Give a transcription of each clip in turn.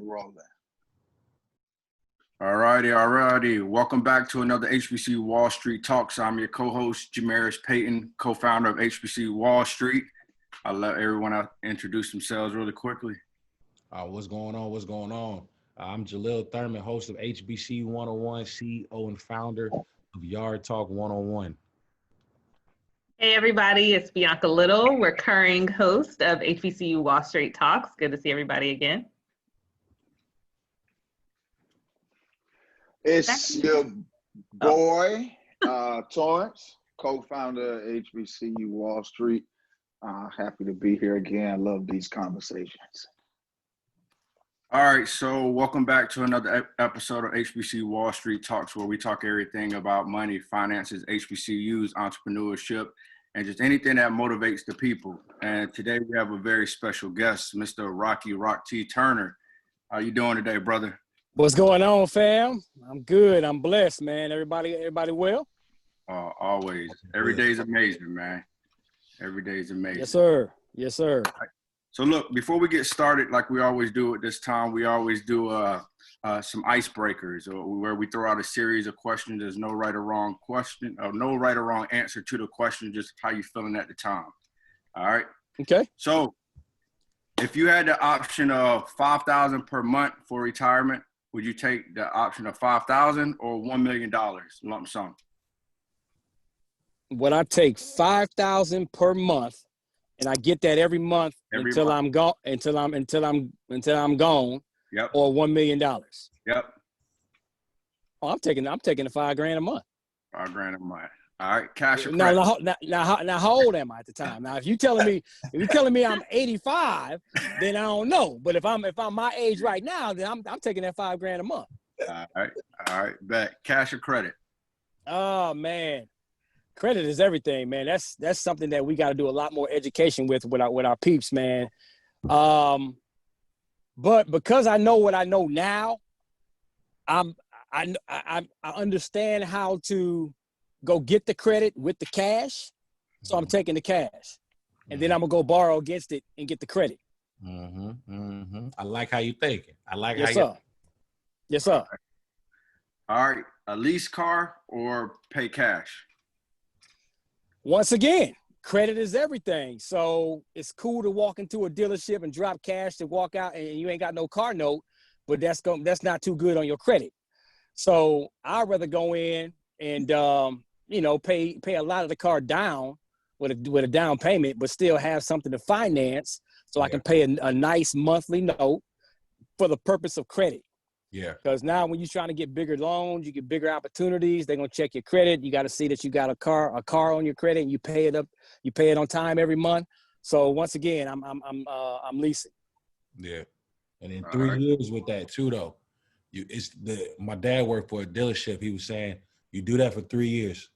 rolling. All righty. Welcome back to another HBCU Wall Street Talks. I'm your co-host, Jamerus Payton, co-founder of HBCU Wall Street. I'll let everyone introduce themselves really quickly. What's going on? I'm Jahleil Thurman, host of HBCU 101, CEO and founder of Yard Talk 101. Hey everybody, it's Bianca Little, recurring host of HBCU Wall Street Talks. Good to see everybody again. It's your boy, Torrence, co-founder of HBCU Wall Street. Happy to be here again. Love these conversations. All right, so welcome back to another episode of HBCU Wall Street Talks, where we talk everything about money, finances, HBCUs, entrepreneurship, and just anything that motivates the people. And today we have a very special guest, Mr. Rock T. Turner. How you doing today, brother? What's going on, fam? I'm good. I'm blessed, man. Everybody well? Always. Every day is amazing, man. Every day is amazing. Yes, sir. So look, before we get started, like we always do at this time, we always do some icebreakers, where we throw out a series of questions. There's no right or wrong question, or no right or wrong answer to the question, just how you feeling at the time. All right? Okay. So if you had the option of $5,000 per month for retirement, would you take the option of $5,000 or $1 million lump sum? Would I take $5,000 per month, and I get that every month until I'm gone? Until I'm gone. Yep. Or $1 million. Yep. Oh, I'm taking the $5,000 a month. $5,000 a month. All right, cash or now, credit? now, how old am I at the time? Now, if you're telling me I'm 85, then I don't know. But if I'm my age right now, then I'm taking that $5,000 a month. All right. Bet. Cash or credit? Oh man, credit is everything, man. That's something that we got to do a lot more education with our peeps, man. But because I know what I know now, I understand how to go get the credit with the cash. So I'm taking the cash, and then I'm gonna go borrow against it and get the credit. I like how you thinking. Yes, sir. All right. A lease car or pay cash? Once again, credit is everything. So it's cool to walk into a dealership and drop cash to walk out and you ain't got no car note, but that's not too good on your credit. So I'd rather go in and pay a lot of the car down with a down payment, but still have something to finance so I can pay a nice monthly note for the purpose of credit. Yeah. Because now when you're trying to get bigger loans, you get bigger opportunities. They're gonna check your credit. You got to see that you got a car on your credit, and you pay it up. You pay it on time every month. So once again, I'm leasing. Yeah, and in 3 years with that too, though, my dad worked for a dealership. He was saying you do that for 3 years,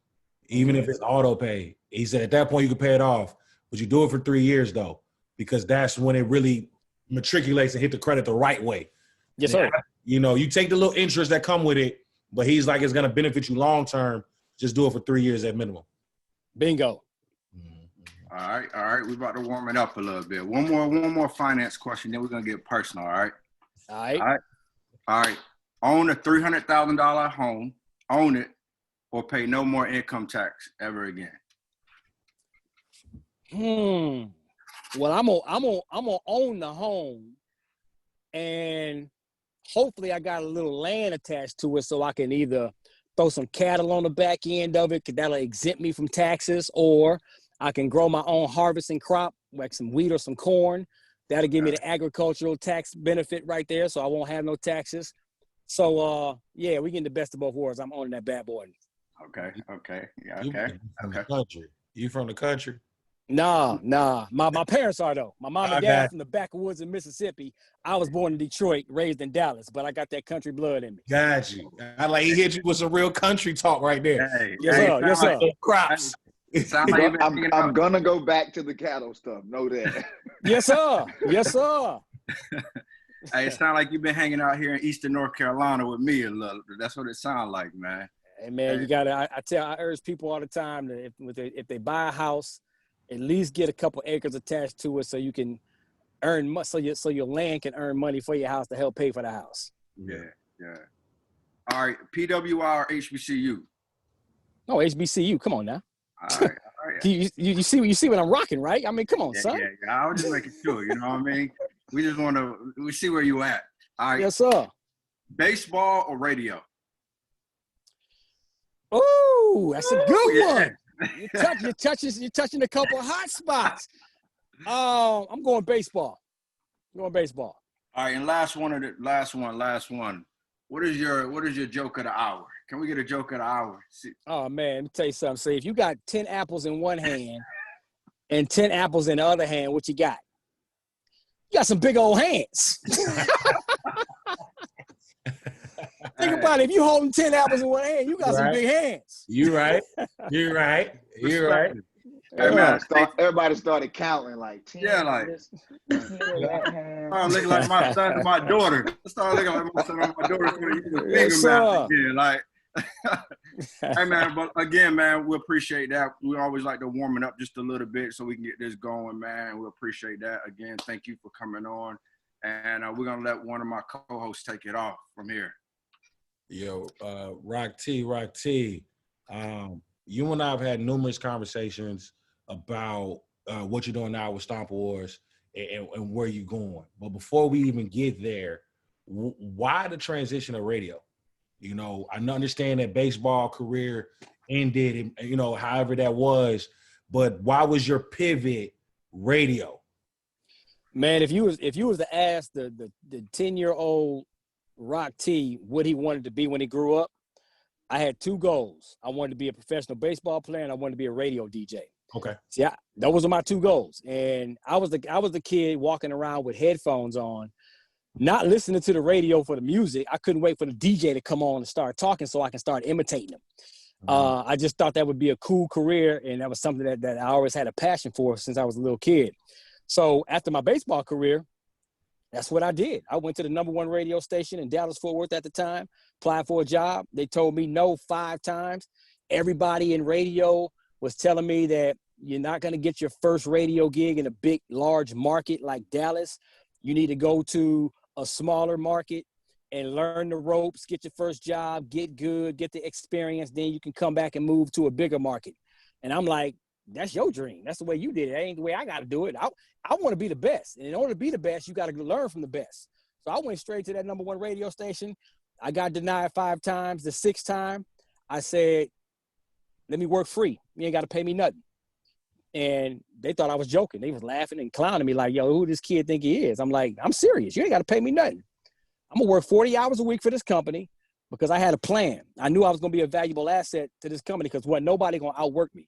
even if it's auto pay. He said at that point you can pay it off, but you do it for 3 years though, because that's when it really matriculates and hit the credit the right way. Yes, sir. You take the little interest that come with it, but he's like, it's going to benefit you long term. Just do it for 3 years at minimum. Bingo. All right. We're about to warm it up a little bit. One more finance question, then we're going to get personal, all right? All right. Own a $300,000 home, own it, or pay no more income tax ever again. Well, I'm gonna own the home, and hopefully I got a little land attached to it so I can either throw some cattle on the back end of it, because that'll exempt me from taxes, or I can grow my own harvesting crop, like some wheat or some corn. That'll give me the agricultural tax benefit right there, so I won't have no taxes. So, we getting the best of both worlds. I'm owning that bad boy. Okay. Yeah, You from the country? Nah. My parents are, though. My mom and dad from the backwoods of Mississippi. I was born in Detroit, raised in Dallas, but I got that country blood in me. Got you. He hit you with some real country talk right there. Yes, sir. Crops. I'm gonna go back to the cattle stuff. Know that. Yes, sir. Hey, it sounds like you've been hanging out here in Eastern North Carolina with me a little. That's what it sounds like, man. Hey, man, you gotta. I urge people all the time that if they buy a house, at least get a couple acres attached to it so you can earn money, so your land can earn money for your house to help pay for the house. Yeah. All right, PWI or HBCU? No, HBCU. Come on now. All right. You see what I'm rocking, right? I mean, come on, son. Yeah. I was just making sure. You know what I mean? We just want to. We see where you at. All right. Yes, sir. Baseball or radio? Oh, that's a good Yeah. one. You're touching a couple of hot spots. I'm going baseball. All right, and last one. What is your joke of the hour? Can we get a joke of the hour? Oh man, let me tell you something. See, if you got 10 apples in one hand and 10 apples in the other hand, what you got? You got some big old hands. Think about it. If you holding 10 apples in one hand, you got some big hands. You're right. Everybody started counting like 10. Yeah, like I'm looking like my son and my daughter. I started looking like my son and my daughter. Yes, again, like. Hey man, but again, man, we appreciate that. We always like to warm it up just a little bit so we can get this going, man. We appreciate that. Again, thank you for coming on, and we're gonna let one of my co-hosts take it off from here. Yo, Rock T, you and I have had numerous conversations about what you're doing now with Stomp Wars and where you're going. But before we even get there, why the transition of radio? You know, I understand that baseball career ended, and, you know, however that was, but why was your pivot radio? Man, if you was to ask the 10-year-old Rock T what he wanted to be when he grew up, I had two goals. I wanted to be a professional baseball player, and I wanted to be a radio DJ. Okay. See, those were my two goals. And I was the kid walking around with headphones on, not listening to the radio for the music. I couldn't wait for the DJ to come on and start talking so I can start imitating him. Mm-hmm. I just thought that would be a cool career, and that was something that I always had a passion for since I was a little kid. So after my baseball career, that's what I did. I went to the #1 radio station in Dallas-Fort Worth at the time, applied for a job. They told me no 5 times. Everybody in radio was telling me that you're not going to get your first radio gig in a big, large market like Dallas. You need to go to a smaller market and learn the ropes, get your first job, get good, get the experience. Then you can come back and move to a bigger market. And I'm like, that's your dream. That's the way you did it. That ain't the way I got to do it. I want to be the best. And in order to be the best, you got to learn from the best. So I went straight to that #1 radio station. I got denied 5 times. The 6th time, I said, let me work free. You ain't got to pay me nothing. And they thought I was joking. They was laughing and clowning me like, yo, who this kid think he is? I'm like, I'm serious. You ain't got to pay me nothing. I'm going to work 40 hours a week for this company because I had a plan. I knew I was going to be a valuable asset to this company because nobody going to outwork me.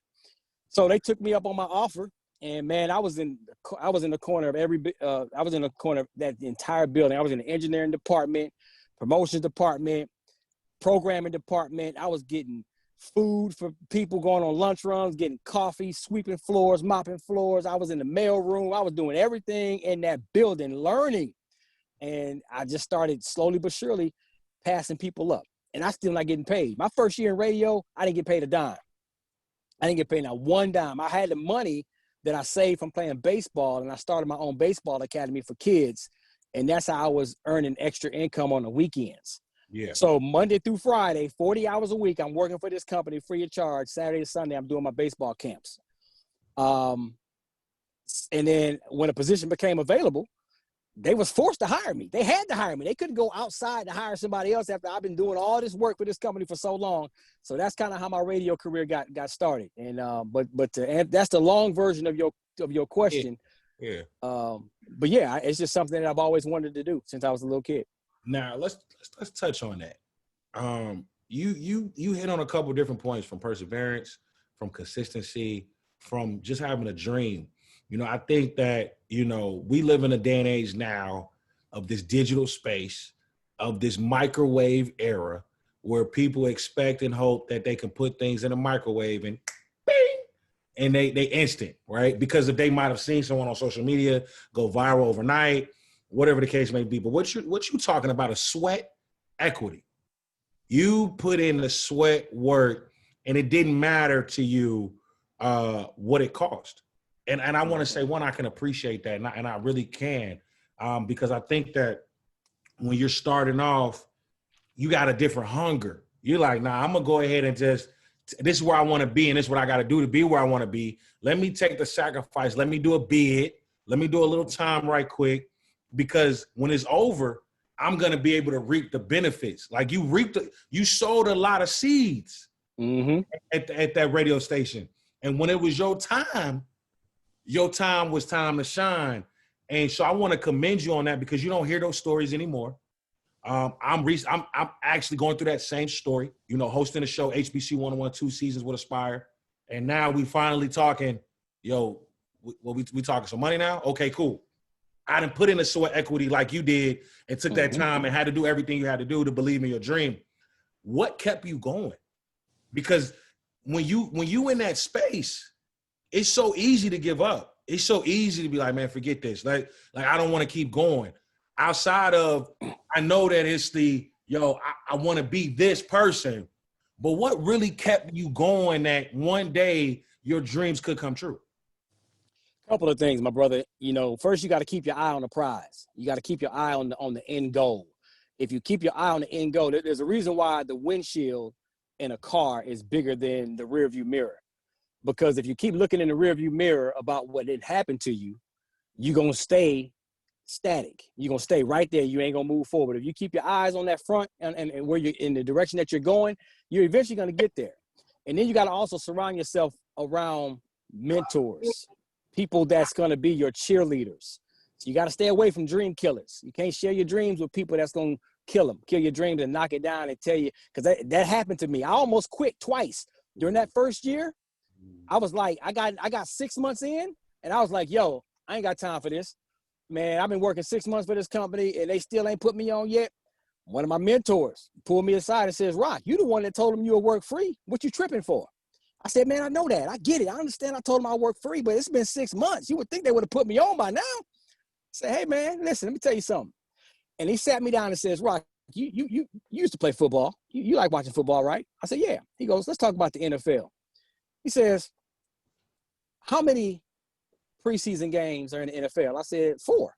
So they took me up on my offer, and man, I was in the corner of I was in the corner of that entire building. I was in the engineering department, promotions department, programming department. I was getting food for people going on lunch runs, getting coffee, sweeping floors, mopping floors. I was in the mail room. I was doing everything in that building, learning. And I just started slowly but surely passing people up. And I still not getting paid. My first year in radio, I didn't get paid a dime. I didn't get paid not one dime. I had the money that I saved from playing baseball, and I started my own baseball academy for kids. And that's how I was earning extra income on the weekends. Yeah. So Monday through Friday, 40 hours a week, I'm working for this company free of charge. Saturday to Sunday, I'm doing my baseball camps. And then when a position became available, they was forced to hire me. They had to hire me. They couldn't go outside to hire somebody else after I've been doing all this work for this company for so long. So that's kind of how my radio career got started. And that's the long version of your question. Yeah. But yeah, it's just something that I've always wanted to do since I was a little kid. Now let's touch on that. You hit on a couple of different points, from perseverance, from consistency, from just having a dream. You know, I think that, you know, we live in a day and age now of this digital space, of this microwave era, where people expect and hope that they can put things in a microwave and bing, and they instant, right? Because if they might have seen someone on social media go viral overnight, whatever the case may be. But what you talking about is sweat equity. You put in the sweat work, and it didn't matter to you what it cost. And I want to say, one, I can appreciate that, and I really can, because I think that when you're starting off, you got a different hunger. You're like, nah, I'm gonna go ahead and this is where I want to be, and this is what I got to do to be where I want to be. Let me take the sacrifice. Let me do a bid. Let me do a little time right quick, because when it's over, I'm gonna be able to reap the benefits. Like you sowed a lot of seeds at that radio station, and when it was your time was time to shine. And so I want to commend you on that, because you don't hear those stories anymore. I'm actually going through that same story, hosting a show, HBCU 101, 2 seasons with Aspire. And now we finally talking, we talking some money now? Okay, cool. I didn't put in the sweat equity like you did and took that time and had to do everything you had to do to believe in your dream. What kept you going? Because when you in that space, it's so easy to give up. It's so easy to be like, man, forget this. Like I don't want to keep going. Outside of, I know that it's I want to be this person, but what really kept you going that one day your dreams could come true? A couple of things, my brother. First you got to keep your eye on the prize. You got to keep your eye on the end goal. If you keep your eye on the end goal, there's a reason why the windshield in a car is bigger than the rearview mirror. Because if you keep looking in the rearview mirror about what had happened to you, you're going to stay static. You're going to stay right there. You ain't going to move forward. If you keep your eyes on that front and where you're in the direction that you're going, you're eventually going to get there. And then you got to also surround yourself around mentors, people that's going to be your cheerleaders. So you got to stay away from dream killers. You can't share your dreams with people that's going to kill your dreams and knock it down and tell you, because that happened to me. I almost quit twice. During that first year, I was like, I got 6 months in, and I was like, yo, I ain't got time for this. Man, I've been working 6 months for this company, and they still ain't put me on yet. One of my mentors pulled me aside and says, Rock, you the one that told them you would work free. What you tripping for? I said, man, I know that. I get it. I understand I told them I work free, but it's been 6 months. You would think they would have put me on by now. I said, hey, man, listen, let me tell you something. And he sat me down and says, Rock, you used to play football. You like watching football, right? I said, yeah. He goes, let's talk about the NFL. He says, how many preseason games are in the NFL? I said, 4.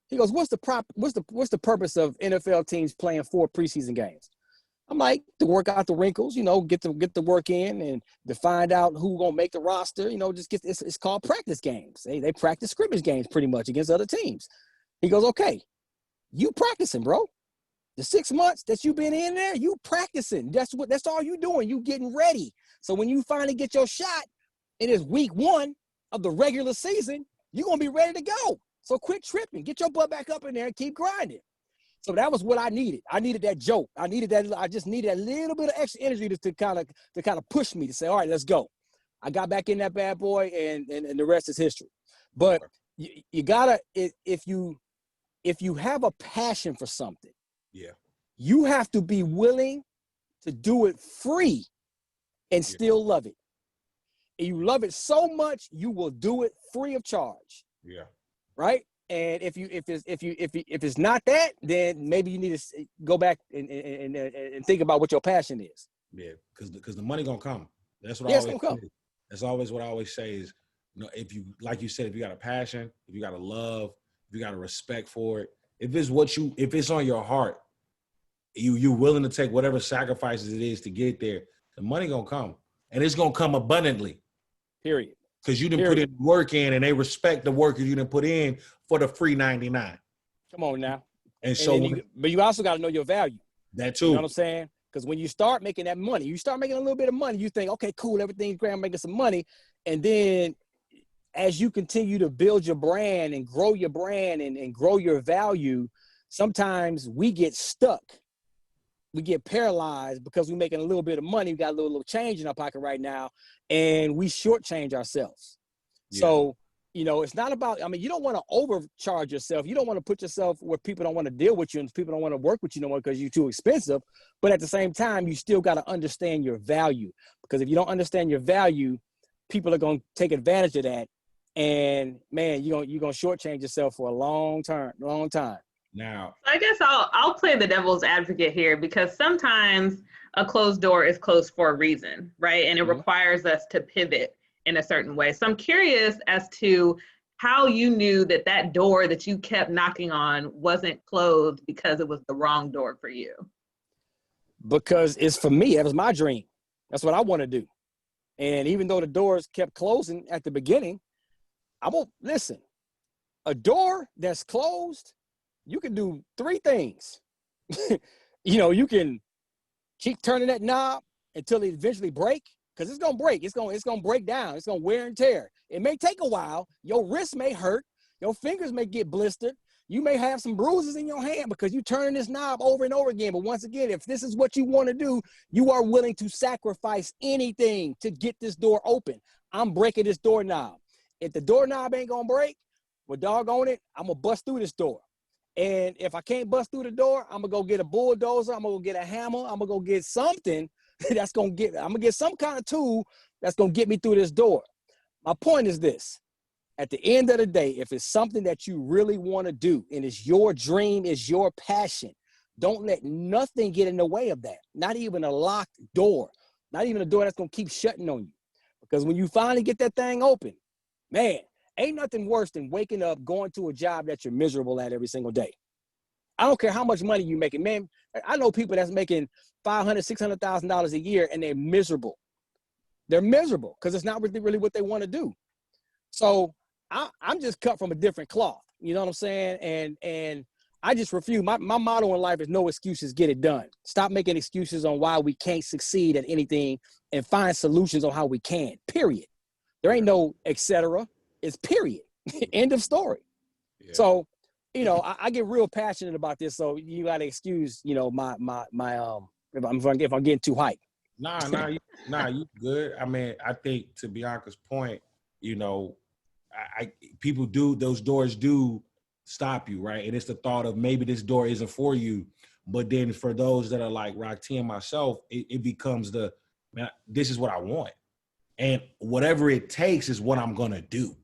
He goes, what's the purpose of NFL teams playing 4 preseason games? I'm like, to work out the wrinkles, get the work in and to find out who gonna make the roster, it's called practice games. They practice scrimmage games pretty much against other teams. He goes, okay, you practicing, bro. The 6 months that you've been in there, you practicing. That's all you doing. You getting ready. So when you finally get your shot, it is week 1 of the regular season, you're going to be ready to go. So quit tripping. Get your butt back up in there and keep grinding. So that was what I needed. I needed that joke. I just needed a little bit of extra energy to kind of push me to say, all right, let's go. I got back in that bad boy, and the rest is history. But you gotta, if you have a passion for something, you have to be willing to do it free and still love it. And you love it so much, you will do it free of charge. Yeah. Right. And if it's not that, then maybe you need to go back and think about what your passion is. Yeah, because the money gonna come. That's what it's gonna come. That's always what I always say is, if you, like you said, if you got a passion, if you got a love, if you got a respect for it, if it's on your heart, you're willing to take whatever sacrifices it is to get there, the money gonna come, and it's gonna come abundantly. Period. Because you didn't put in work in, and they respect the work you didn't put in for the free 99. Come on now. But you also got to know your value. That too. You know what I'm saying? Because when you start making that money, you start making a little bit of money, you think, okay, cool, everything's great, I'm making some money. And then as you continue to build your brand and grow your brand and grow your value, sometimes we get stuck. We get paralyzed because we're making a little bit of money. We got a little change in our pocket right now, and we shortchange ourselves. Yeah. So, it's not about, you don't want to overcharge yourself. You don't want to put yourself where people don't want to deal with you and people don't want to work with you no more because you're too expensive. But at the same time, you still got to understand your value, because if you don't understand your value, people are going to take advantage of that. And man, you're going to shortchange yourself for a long time. Now, I guess I'll play the devil's advocate here, because sometimes a closed door is closed for a reason, right? And it requires us to pivot in a certain way. So I'm curious as to how you knew that that door that you kept knocking on wasn't closed because it was the wrong door for you. Because it's for me. That was my dream. That's what I want to do. And even though the doors kept closing at the beginning, I won't listen. A door that's closed, you can do three things. You can keep turning that knob until it eventually break, because it's gonna break. It's gonna break down. It's gonna wear and tear. It may take a while. Your wrist may hurt. Your fingers may get blistered. You may have some bruises in your hand because you turn this knob over and over again. But once again, if this is what you want to do, you are willing to sacrifice anything to get this door open. I'm breaking this doorknob. If the doorknob ain't gonna break, well, doggone it, I'm gonna bust through this door. And if I can't bust through the door, I'm gonna go get a bulldozer. I'm gonna go get a hammer. I'm gonna go get something I'm gonna get some kind of tool that's gonna get me through this door. My point is this. At the end of the day, if it's something that you really want to do and it's your dream, it's your passion, don't let nothing get in the way of that. Not even a locked door, not even a door that's going to keep shutting on you. Because when you finally get that thing open, man, ain't nothing worse than waking up, going to a job that you're miserable at every single day. I don't care how much money you're making, man. I know people that's making $500,000, $600,000 a year and they're miserable. They're miserable because it's not really what they want to do. So I'm just cut from a different cloth. You know what I'm saying? And I just refuse. My motto in life is no excuses, get it done. Stop making excuses on why we can't succeed at anything and find solutions on how we can, period. There ain't no et cetera. It's period. End of story. Yeah. So, I get real passionate about this. So you got to excuse, my if I'm getting too hyped. You good. I mean, I think to Bianca's point, people those doors do stop you, right? And it's the thought of maybe this door isn't for you. But then for those that are like Rock-T and myself, it becomes this is what I want. And whatever it takes is what I'm going to do.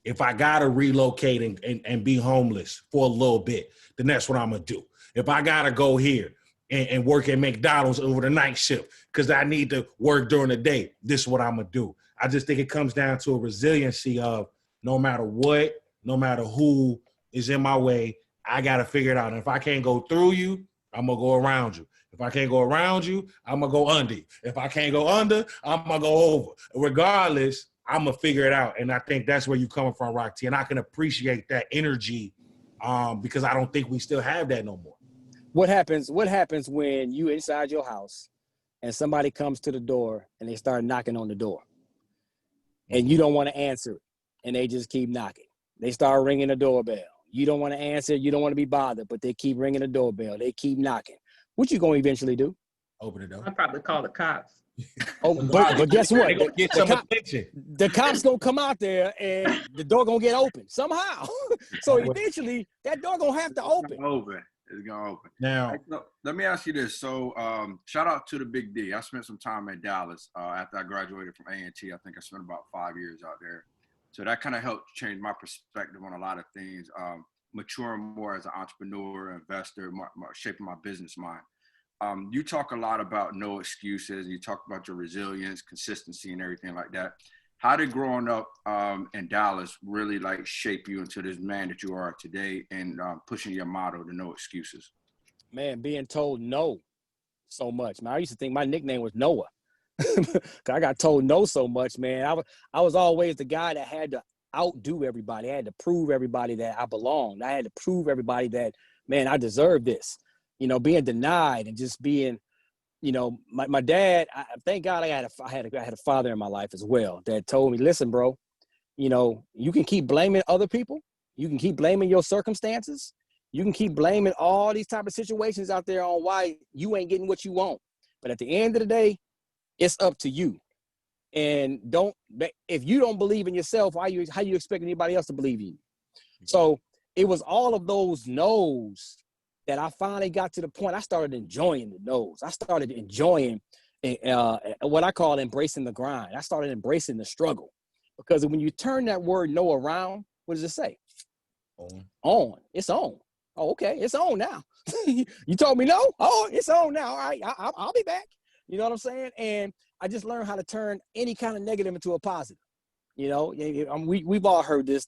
If I got to relocate and be homeless for a little bit, then that's what I'm going to do. If I got to go here and work at McDonald's over the night shift because I need to work during the day, this is what I'm going to do. I just think it comes down to a resiliency of no matter what, no matter who is in my way, I got to figure it out. And if I can't go through you, I'm going to go around you. If I can't go around you, I'm going to go under you. If I can't go under, I'm going to go over. Regardless, I'm going to figure it out. And I think that's where you're coming from, Rock-T. And I can appreciate that energy because I don't think we still have that no more. What happens when you inside your house and somebody comes to the door and they start knocking on the door and you don't want to answer it and they just keep knocking? They start ringing the doorbell. You don't want to answer. You don't want to be bothered, but they keep ringing the doorbell. They keep knocking. What you going to eventually do? Open the door. I'd probably call the cops. Oh, but guess what? The cops gonna come out there and the door gonna get open somehow. So eventually that door gonna have to open. It's gonna open. Now, let me ask you this. So, shout out to the Big D. I spent some time in Dallas after I graduated from A&T. I think I spent about 5 years out there. So that kind of helped change my perspective on a lot of things, maturing more as an entrepreneur, investor, shaping my business mind. You talk a lot about no excuses. You talk about your resilience, consistency, and everything like that. How did growing up in Dallas really shape you into this man that you are today and pushing your motto to no excuses? Man, being told no so much. Man, I used to think my nickname was Noah. I got told no so much, man. I was always the guy that had to outdo everybody. I had to prove everybody that I belonged. I had to prove everybody that, man, I deserve this. Being denied and just being, my dad, thank God I had a father in my life as well that told me, listen, bro, you can keep blaming other people. You can keep blaming your circumstances. You can keep blaming all these type of situations out there on why you ain't getting what you want. But at the end of the day, it's up to you. And if you don't believe in yourself, how you expect anybody else to believe in you? So it was all of those no's that I finally got to the point I started enjoying the no's. I started enjoying what I call embracing the grind. I started embracing the struggle. Because when you turn that word no around, what does it say? On. It's on. Oh, okay. It's on now. You told me no? Oh, it's on now. All right. I'll be back. You know what I'm saying? And I just learned how to turn any kind of negative into a positive. You know, we've all heard this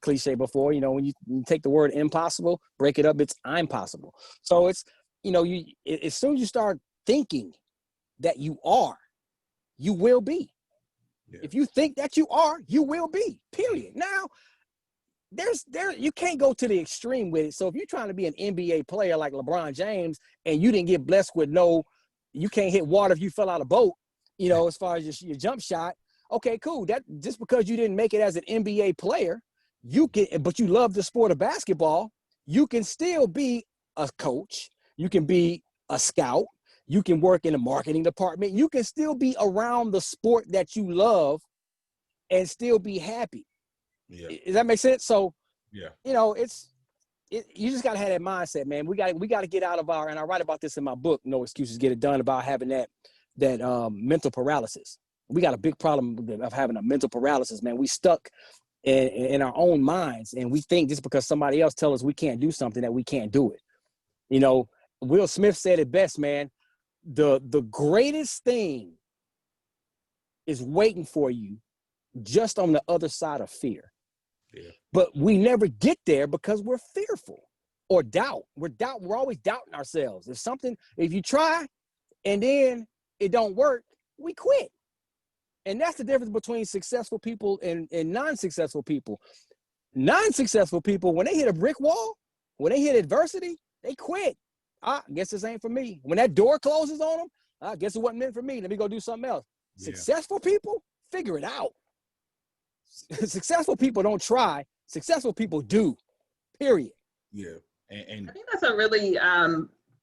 cliche before. You know, when you take the word impossible, break it up, it's I'm possible. So it's, you know, as soon as you start thinking that you are, you will be. Yeah. If you think that you are, you will be. Period. Now, you can't go to the extreme with it. So if you're trying to be an NBA player like LeBron James and you didn't get blessed with you can't hit water if you fell out of a boat, you know, as far as your jump shot. Okay, cool. That just because you didn't make it as an NBA player, but you love the sport of basketball, you can still be a coach. You can be a scout. You can work in the marketing department. You can still be around the sport that you love and still be happy. Yeah. Does that make sense? So, yeah, you know, you just gotta have that mindset, man. We got to get out of and I write about this in my book, No Excuses, Get It Done, about having that mental paralysis. We got a big problem of having a mental paralysis, man. We stuck in our own minds, and we think just because somebody else tells us we can't do something that we can't do it. You know, Will Smith said it best, man. The greatest thing is waiting for you just on the other side of fear. Yeah. But we never get there because we're fearful or doubt. We're always doubting ourselves. If you try and then it don't work, we quit. And that's the difference between successful people and non-successful people. Non-successful people, when they hit a brick wall, when they hit adversity, they quit. I guess this ain't for me. When that door closes on them, I guess it wasn't meant for me. Let me go do something else. Yeah. Successful people, figure it out. Successful people don't try. Successful people do, period. Yeah. And I think that's a really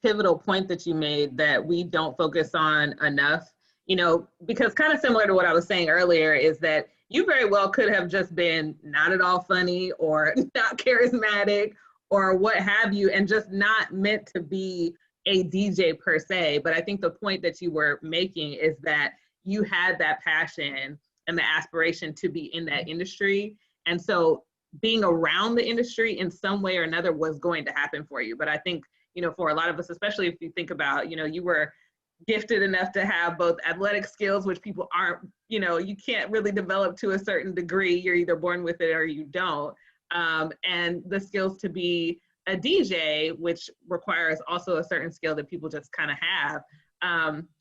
pivotal point that you made, that we don't focus on enough. You know, because kind of similar to what I was saying earlier is that you very well could have just been not at all funny or not charismatic or what have you, and just not meant to be a DJ per se. But I think the point that you were making is that you had that passion and the aspiration to be in that industry. And so being around the industry in some way or another was going to happen for you. But I think, you know, for a lot of us, especially if you think about, you know, you were gifted enough to have both athletic skills, which people aren't, you know, you can't really develop to a certain degree. You're either born with it or you don't. And the skills to be a DJ, which requires also a certain skill that people just kind of have.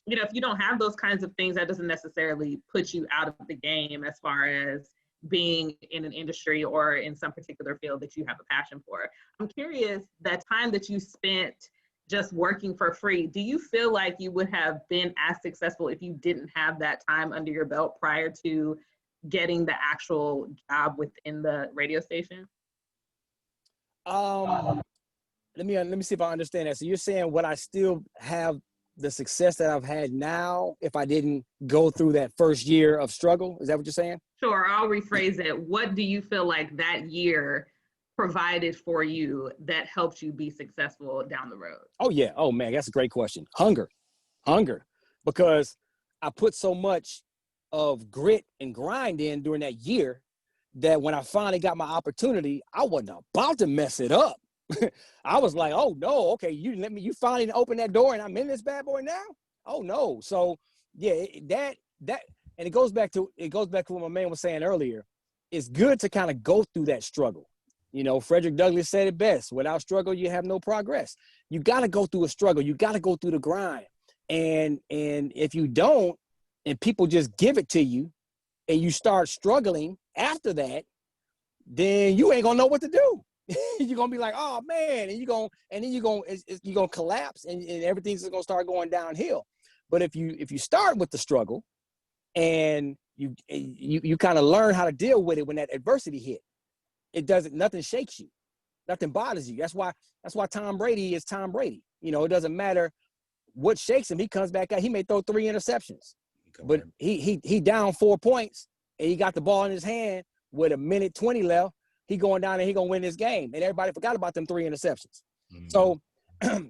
You know, if you don't have those kinds of things, that doesn't necessarily put you out of the game as far as being in an industry or in some particular field that you have a passion for. I'm curious, that time that you spent just working for free, do you feel like you would have been as successful if you didn't have that time under your belt prior to getting the actual job within the radio station? Let me see if I understand that. So you're saying, would I still have the success that I've had now if I didn't go through that first year of struggle? Is that what you're saying? Sure. I'll rephrase it. What do you feel like that year provided for you that helped you be successful down the road? Oh yeah. Oh man, that's a great question. Hunger, because I put so much of grit and grind in during that year that when I finally got my opportunity, I wasn't about to mess it up. I was like, oh no, okay, you finally open that door and I'm in this bad boy now? Oh no. So yeah, and it goes back to what my man was saying earlier. It's good to kind of go through that struggle. You know, Frederick Douglass said it best: without struggle, you have no progress. You got to go through a struggle. You got to go through the grind. And if you don't, and people just give it to you, and you start struggling after that, then you ain't gonna know what to do. You're gonna be like, oh man, and you're gonna collapse, and everything's gonna start going downhill. But if you start with the struggle, and you kind of learn how to deal with it when that adversity hit, nothing shakes you, nothing bothers you. That's why Tom Brady is Tom Brady. You know, it doesn't matter what shakes him. He comes back out. He may throw 3 interceptions, but he down 4 points, and he got the ball in his hand with 1:20 left. He going down and he gonna win this game, and everybody forgot about them 3 interceptions. Mm-hmm. So,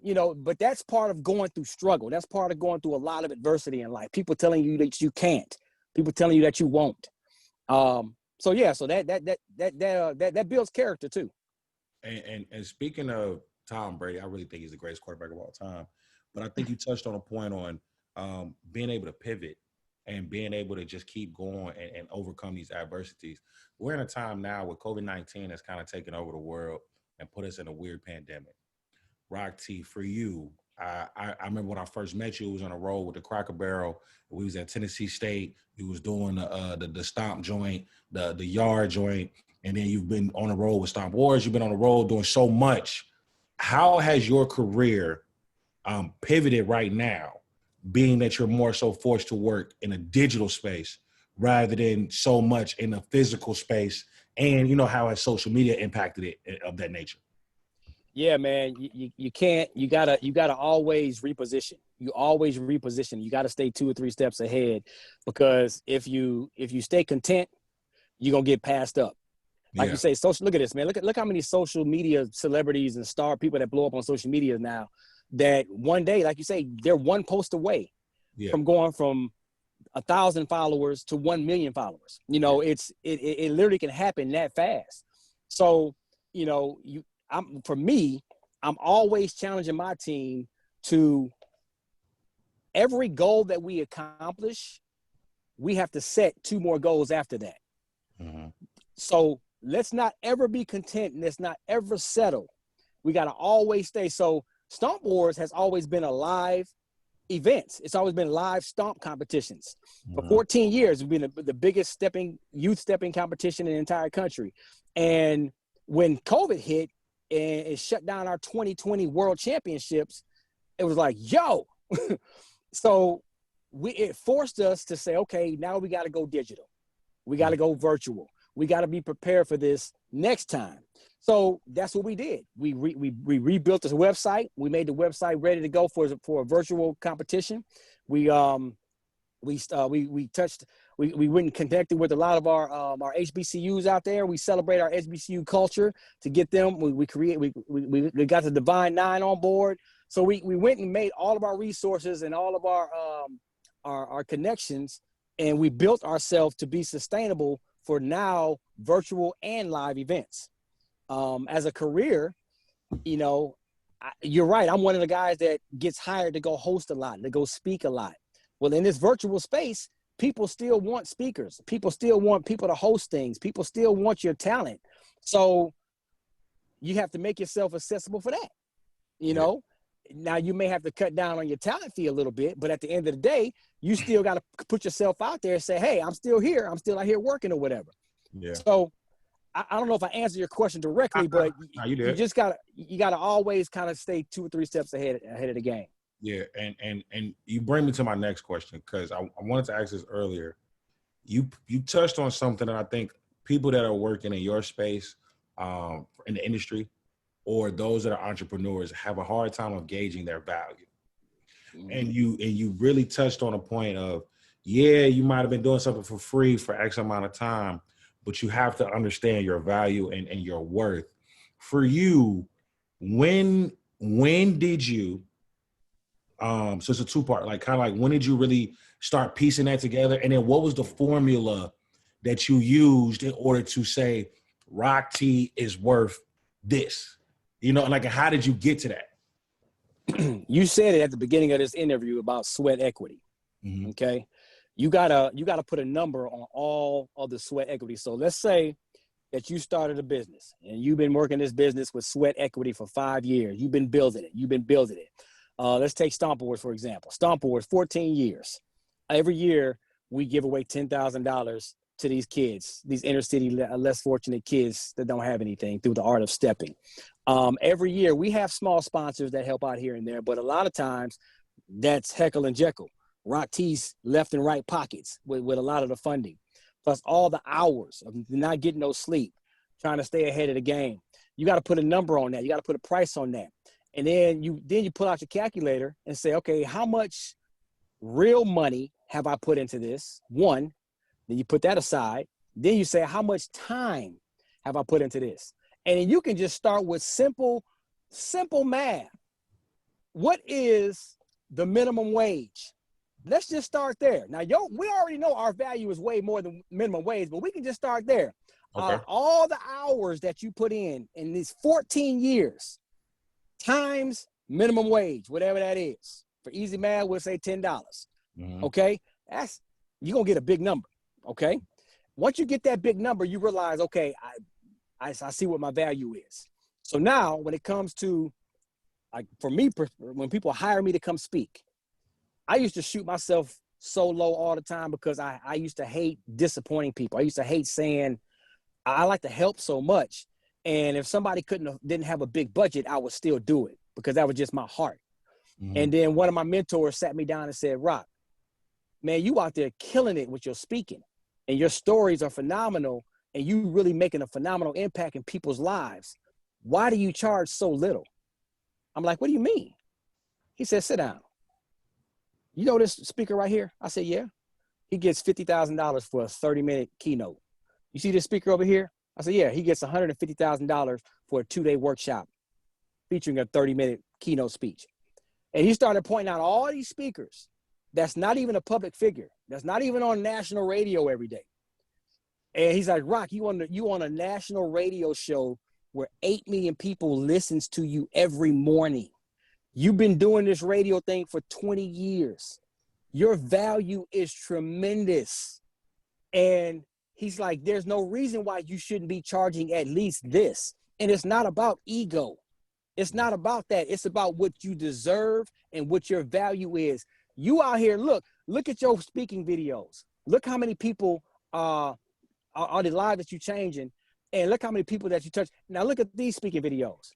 you know, but that's part of going through struggle. That's part of going through a lot of adversity in life. People telling you that you can't. People telling you that you won't. So yeah, so that builds character too. And speaking of Tom Brady, I really think he's the greatest quarterback of all time. But I think you touched on a point on being able to pivot and being able to just keep going and overcome these adversities. We're in a time now where COVID-19 has kind of taken over the world and put us in a weird pandemic. Rock T, for you, I remember when I first met you, it was on a road with the Cracker Barrel. We was at Tennessee State. You was doing the Stomp joint, the yard joint, and then you've been on the road with Stomp Wars. You've been on the road doing so much. How has your career pivoted right now, being that you're more so forced to work in a digital space rather than so much in a physical space? And you know, how has social media impacted it of that nature? Yeah, man, you can't, you gotta always reposition. You always reposition. You gotta stay 2 or 3 steps ahead, because if you stay content, you're gonna get passed up. Like you say, social, look at this, man. Look how many social media celebrities and star people that blow up on social media now, that one day, like you say, they're one post away from going from 1,000 followers to 1 million followers. You know, it literally can happen that fast. So, you know, for me, I'm always challenging my team to every goal that we accomplish, we have to set 2 more goals after that. Mm-hmm. So let's not ever be content, and let's not ever settle. We got to always stay. So Stomp Wars has always been a live event. It's always been live stomp competitions. For 14 years, we've been the biggest youth stepping competition in the entire country. And when COVID hit and it shut down our 2020 World Championships, it was like, yo. So it forced us to say, okay, now we got to go digital. We got to go virtual. We got to be prepared for this next time. So that's what we did. We rebuilt this website. We made the website ready to go for a virtual competition. We went and connected with a lot of our HBCUs out there. We celebrate our HBCU culture to get them. We got the Divine Nine on board. So we went and made all of our resources and all of our connections, and we built ourselves to be sustainable for now virtual and live events. As a career, you know, you're right. I'm one of the guys that gets hired to go host a lot, to go speak a lot. Well, in this virtual space, people still want speakers. People still want people to host things. People still want your talent. So you have to make yourself accessible for that. You know, now you may have to cut down on your talent fee a little bit, but at the end of the day, you still got to put yourself out there and say, hey, I'm still here. I'm still out here working or whatever. Yeah. So I don't know if I answered your question directly, but you just gotta always kind of stay 2 or 3 steps ahead of the game. Yeah, and you bring me to my next question, because I wanted to ask this earlier. You touched on something that I think people that are working in your space, in the industry, or those that are entrepreneurs, have a hard time of gauging their value. Mm-hmm. And you really touched on a point of, you might have been doing something for free for X amount of time, but you have to understand your value and your worth. For you, when did you, so it's a 2-part, like kind of like, when did you really start piecing that together? And then what was the formula that you used in order to say Rock T is worth this? You know, like, how did you get to that? You said it at the beginning of this interview about sweat equity. Mm-hmm. Okay. You gotta put a number on all of the sweat equity. So let's say that you started a business and you've been working this business with sweat equity for 5 years. You've been building it. Let's take Stomp Wars, for example. Stomp Wars, 14 years. Every year we give away $10,000 to these kids, these inner city, less fortunate kids that don't have anything, through the art of stepping. Every year we have small sponsors that help out here and there, but a lot of times that's Heckle and Jekyll. Rock T's left and right pockets with a lot of the funding, plus all the hours of not getting no sleep, trying to stay ahead of the game. You got to put a number on that. You got to put a price on that. And then you pull out your calculator and say, okay, how much real money have I put into this? One, then you put that aside. Then you say, how much time have I put into this? And then you can just start with simple math. What is the minimum wage? Let's just start there. Now, we already know our value is way more than minimum wage, but we can just start there. Okay. All the hours that you put in these 14 years times minimum wage, whatever that is. For easy math, we'll say $10. Mm-hmm. Okay? you're going to get a big number. Okay. Once you get that big number, you realize, okay, I see what my value is. So now when it comes to, like, for me, when people hire me to come speak, I used to shoot myself so low all the time because I used to hate disappointing people. I used to hate saying, I like to help so much. And if somebody didn't have a big budget, I would still do it because that was just my heart. Mm-hmm. And then one of my mentors sat me down and said, Rock, man, you out there killing it with your speaking and your stories are phenomenal and you really making a phenomenal impact in people's lives. Why do you charge so little? I'm like, what do you mean? He said, sit down. You know this speaker right here? I said, yeah. He gets $50,000 for a 30-minute keynote. You see this speaker over here? I said, yeah, he gets $150,000 for a 2-day workshop featuring a 30-minute keynote speech. And he started pointing out all these speakers that's not even a public figure, that's not even on national radio every day. And he's like, Rock, you on a national radio show where 8 million people listens to you every morning. You've been doing this radio thing for 20 years. Your value is tremendous. And he's like, there's no reason why you shouldn't be charging at least this. And it's not about ego. It's not about that. It's about what you deserve and what your value is. You out here, look at your speaking videos. Look how many people are the lives that you're changing. And look how many people that you touch. Now look at these speaking videos.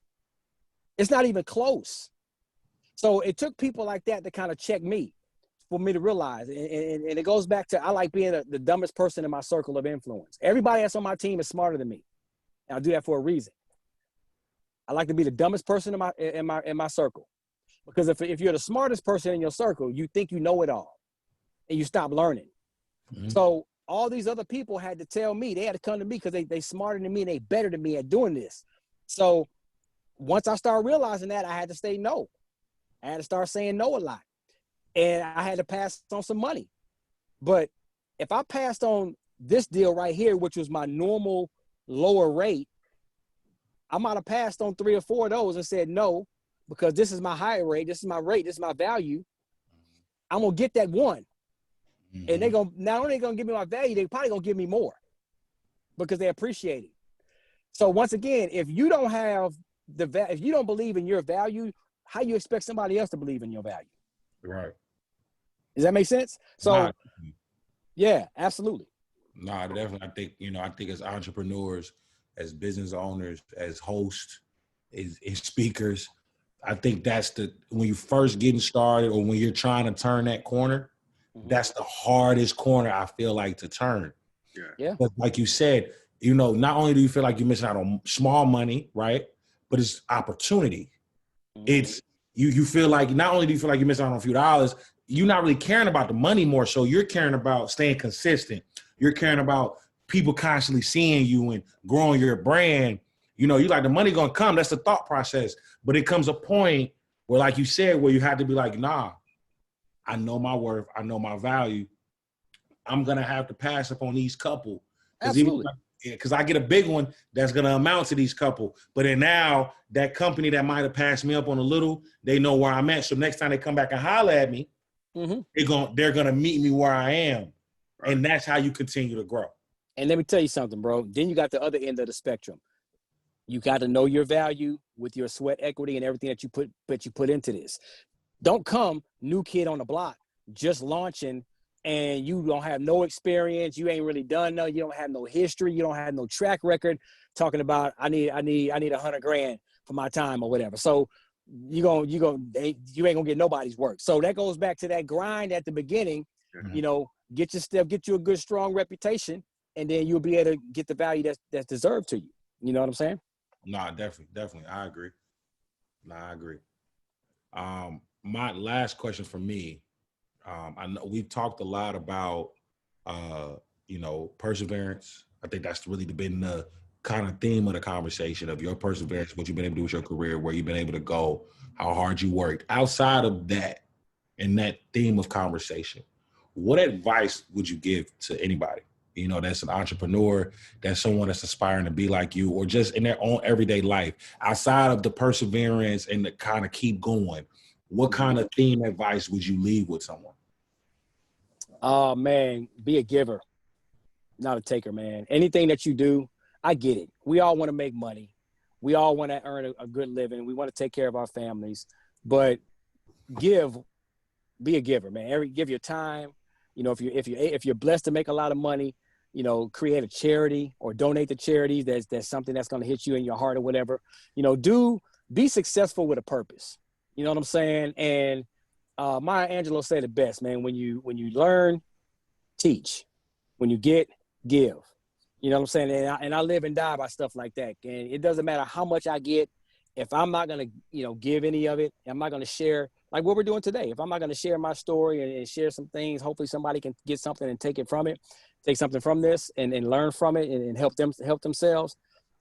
It's not even close. So it took people like that to kind of check me, for me to realize. And it goes back to, I like being the dumbest person in my circle of influence. Everybody that's on my team is smarter than me. And I'll do that for a reason. I like to be the dumbest person in my circle. Because if you're the smartest person in your circle, you think you know it all and you stop learning. Mm-hmm. So all these other people had to tell me, they had to come to me because they smarter than me and they better than me at doing this. So once I started realizing that, I had to say no. I had to start saying no a lot. And I had to pass on some money. But if I passed on this deal right here, which was my normal lower rate, I might have passed on 3 or 4 of those and said no, because this is my higher rate, this is my rate, this is my value. I'm gonna get that one. Mm-hmm. And they're gonna not only gonna give me my value, they probably gonna give me more because they appreciate it. So once again, if you don't have if you don't believe in your value, how you expect somebody else to believe in your value? Right. Does that make sense? So yeah, absolutely. No, definitely. I think as entrepreneurs, as business owners, as hosts, as speakers, I think that's when you first getting started or when you're trying to turn that corner, mm-hmm. that's the hardest corner I feel like to turn. Yeah. But like you said, not only do you feel like you're missing out on small money, right? But it's opportunity. Mm-hmm. It's you feel like not only do you feel like you're missing out on a few dollars, you're not really caring about the money more. So you're caring about staying consistent. You're caring about people constantly seeing you and growing your brand. You like the money gonna come. That's the thought process. But it comes a point where, like you said, where you have to be like, nah, I know my worth. I know my value. I'm gonna have to pass up on these couple. Absolutely. Because I get a big one that's going to amount to these couple. But then now that company that might have passed me up on a little, they know where I'm at. So next time they come back and holler at me, mm-hmm. they're going to meet me where I am. Right. And that's how you continue to grow. And let me tell you something, bro. Then you got the other end of the spectrum. You got to know your value with your sweat equity and everything that you put into this. Don't come new kid on the block, just launching, and you don't have no experience, you ain't really done nothing, you don't have no history, you don't have no track record, talking about I need $100,000 for my time or whatever. So you ain't gonna get nobody's work. So that goes back to that grind at the beginning. Mm-hmm. Get you a good strong reputation, and then you'll be able to get the value that's deserved to you. You know what I'm saying? No, definitely, I agree. My last question for me. I know we've talked a lot about, perseverance. I think that's really been the kind of theme of the conversation of your perseverance, what you've been able to do with your career, where you've been able to go, how hard you worked. Outside of that, and that theme of conversation, what advice would you give to anybody, that's an entrepreneur, that's someone that's aspiring to be like you, or just in their own everyday life, outside of the perseverance and the kind of keep going? What kind of theme advice would you leave with someone? Oh, man, be a giver, not a taker, man. Anything that you do, I get it. We all want to make money. We all want to earn a good living. We want to take care of our families. But be a giver, man. Give your time. You know, if you're blessed to make a lot of money, you know, create a charity or donate to charities. That's something that's going to hit you in your heart or whatever. You know, be successful with a purpose. You know what I'm saying? And Maya Angelou said it best, man. When you learn, teach. When you get, give. You know what I'm saying? And I live and die by stuff like that. And it doesn't matter how much I get. If I'm not going to, you know, give any of it, I'm not going to share like what we're doing today. If I'm not going to share my story and share some things, hopefully somebody can get something and take something from this and learn from it and help themselves.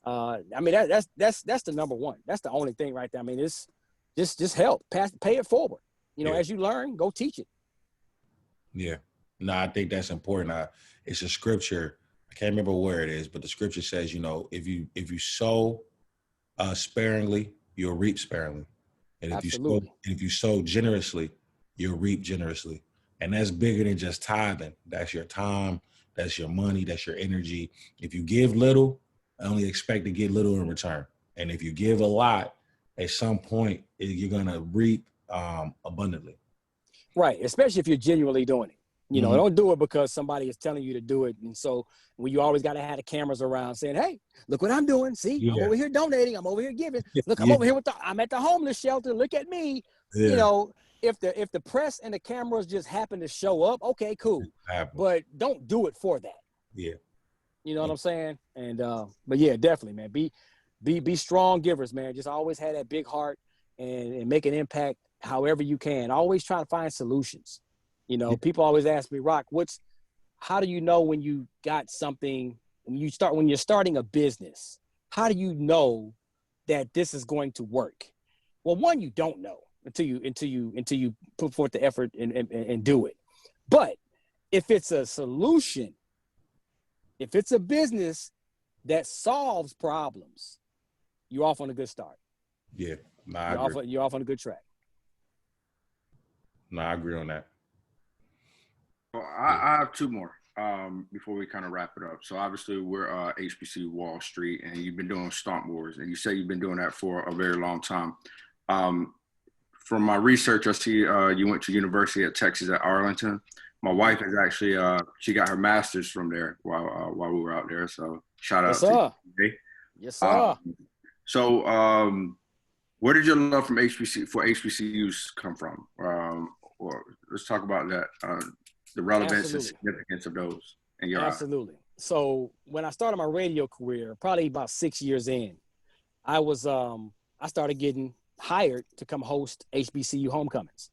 I mean, that's the number one. That's the only thing right there. I mean, it's just help, pay it forward. You know, as you learn, go teach it. Yeah. No, I think that's important. It's a scripture. I can't remember where it is, but the scripture says, you know, if you sow sparingly, you'll reap sparingly. And if you sow generously, you'll reap generously. And that's bigger than just tithing. That's your time, that's your money, that's your energy. If you give little, only expect to get little in return. And if you give a lot, at some point, you're going to reap abundantly. Right, especially if you're genuinely doing it. You know, don't do it because somebody is telling you to do it. And so when you always got to have the cameras around saying, hey, look what I'm doing. See, I'm over here donating. I'm over here giving. Look, I'm over here I'm at the homeless shelter. Look at me. Yeah. You know, if the press and the cameras just happen to show up, okay, cool. But don't do it for that. Yeah. You know what I'm saying? And but yeah, definitely, man. Be strong givers, man. Just always have that big heart and make an impact however you can. Always try to find solutions. You know, people always ask me, Rock, how do you know when you got something, when you're starting a business, how do you know that this is going to work? Well, one, you don't know until you put forth the effort and do it. But if it's a solution, if it's a business that solves problems, you're off on a good start. Yeah. You're off on a good track. No, I agree on that. Well, I have two more before we kind of wrap it up. So obviously we're HBCU Wall Street, and you've been doing Stomp Wars, and you say you've been doing that for a very long time. From my research, I see you went to University of Texas at Arlington. My wife is actually she got her master's from there while we were out there. So shout out to you. Yes, sir. So where did your love for HBCUs come from? Or let's talk about that. The relevance and significance of those in your eyes. So when I started my radio career, probably about 6 years in, I started getting hired to come host HBCU homecomings.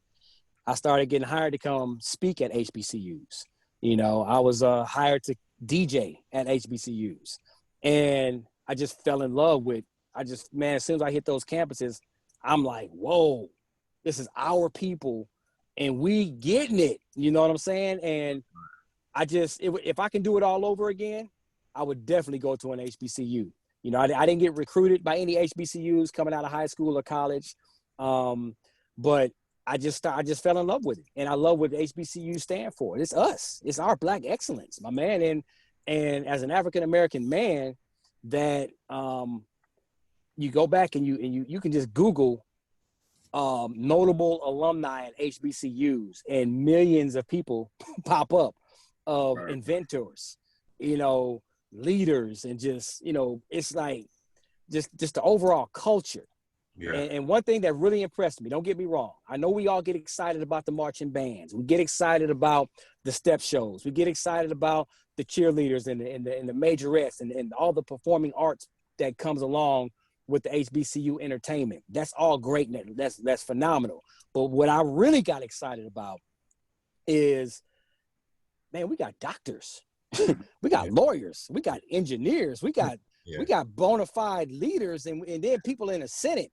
I started getting hired to come speak at HBCUs. You know, I was hired to DJ at HBCUs, and I just fell in love with. As soon as I hit those campuses, I'm like, whoa, this is our people. And we getting it, you know what I'm saying? And if I can do it all over again, I would definitely go to an HBCU. You know, I didn't get recruited by any HBCUs coming out of high school or college, but I just fell in love with it, and I love what HBCU stand for. It's us. It's our Black excellence, my man. And as an African American man, that you go back and you can just Google notable alumni at HBCUs, and millions of people pop up of inventors, you know, leaders, and just, you know, it's like just the overall culture. Yeah. And one thing that really impressed me, don't get me wrong, I know we all get excited about the marching bands. We get excited about the step shows. We get excited about the cheerleaders and the majorettes and all the performing arts that comes along with the HBCU entertainment. That's all great. That's phenomenal. But what I really got excited about is, man, we got doctors, we got lawyers, we got engineers, we got bona fide leaders, and then people in the Senate.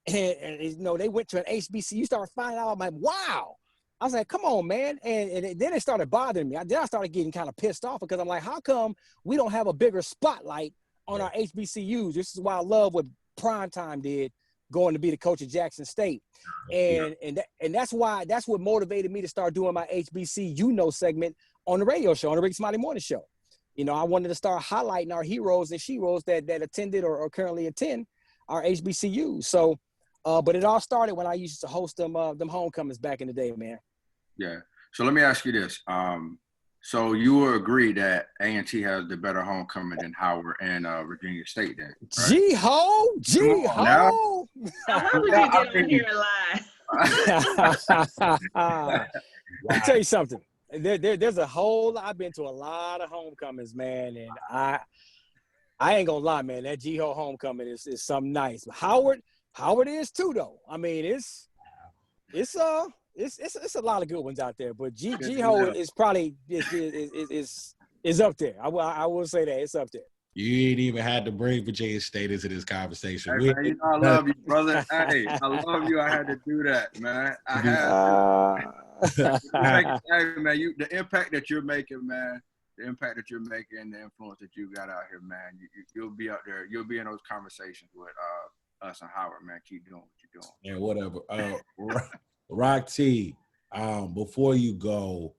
And you know, they went to an HBCU, start finding out, I'm like, wow. I was like, come on, man. And then it started bothering me. Then I started getting kind of pissed off, because I'm like, how come we don't have a bigger spotlight on our HBCUs? This is why I love what Primetime did going to be the coach at Jackson State. And that's what motivated me to start doing my HBCU segment on the radio show, on the Rick Smiley Morning Show. You know, I wanted to start highlighting our heroes and sheroes that attended or currently attend our HBCUs. So, but it all started when I used to host them homecomings back in the day, man. Yeah. So let me ask you this. So you will agree that A&T has the better homecoming than Howard and Virginia State then, right? G-ho! Now, how would you get on here and lie? Let me tell you something. There's a whole lot. I've been to a lot of homecomings, man, and I ain't gonna lie, man. That G-ho homecoming is something nice. Howard is too, though. I mean, it's a lot of good ones out there, but G-ho is probably is up there. I will say that it's up there. You ain't even had to bring Virginia State into this conversation. Hey, man, you know I love you, brother. Hey, I love you. I had to do that, man. I had to. Hey, man, the impact that you're making, man, the influence that you got out here, man, you'll be out there. You'll be in those conversations with us and Howard, man. Keep doing what you're doing. And whatever. Rock T, before you go,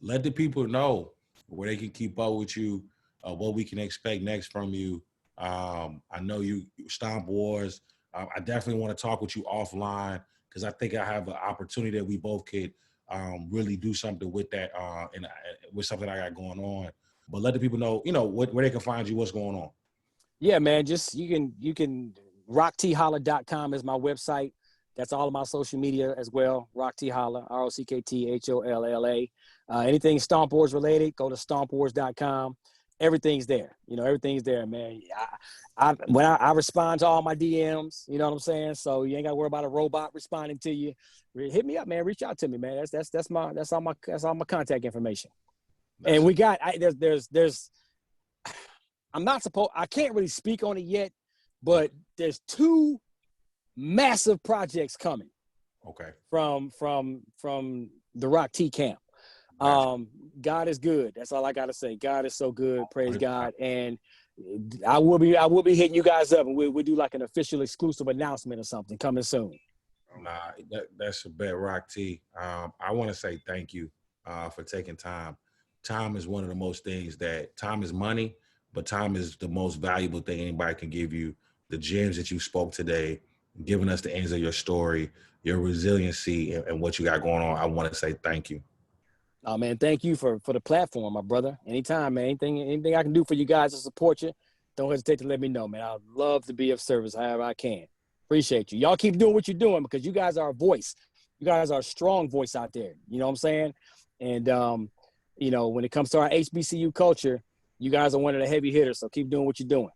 let the people know where they can keep up with you, what we can expect next from you. I know you Stomp Wars. I definitely want to talk with you offline because I think I have an opportunity that we both could really do something with that and with something I got going on. But let the people know, where they can find you, what's going on. Yeah, man. Just you can rocktholla.com is my website. That's all of my social media as well. Rock T Holla, ROCKTHOLLA. Anything Stomp Wars related, go to stompwars.com. Everything's there. Everything's there, man. I respond to all my DMs, you know what I'm saying? So you ain't got to worry about a robot responding to you. Hit me up, man. Reach out to me, man. That's all my contact information. And we got there's I can't really speak on it yet, but there's 2 massive projects coming. Okay. From the Rock T camp. God is good. That's all I gotta say. God is so good. Praise God. And I will be hitting you guys up, and we'll do like an official exclusive announcement or something coming soon. Nah, that's a bet, Rock T. I want to say thank you for taking time. Time is one of the most things time is money, but time is the most valuable thing anybody can give you. The gems that you spoke today, giving us the ends of your story, your resiliency, and what you got going on. I want to say thank you. Oh, man, thank you for the platform, my brother. Anytime, man. Anything I can do for you guys to support you, don't hesitate to let me know, man. I'd love to be of service however I can. Appreciate you. Y'all keep doing what you're doing because you guys are a voice. You guys are a strong voice out there. You know what I'm saying? And, when it comes to our HBCU culture, you guys are one of the heavy hitters, so keep doing what you're doing.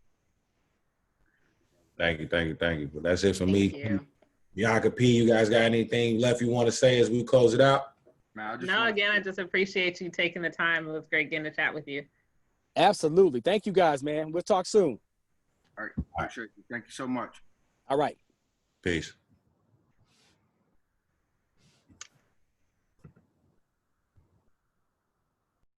Thank you. But that's it for me. Thank you. Bianca P, you guys got anything left you want to say as we close it out? I just appreciate you taking the time. It was great getting to chat with you. Absolutely. Thank you guys, man. We'll talk soon. All right. Appreciate you. Thank you so much. All right. Peace.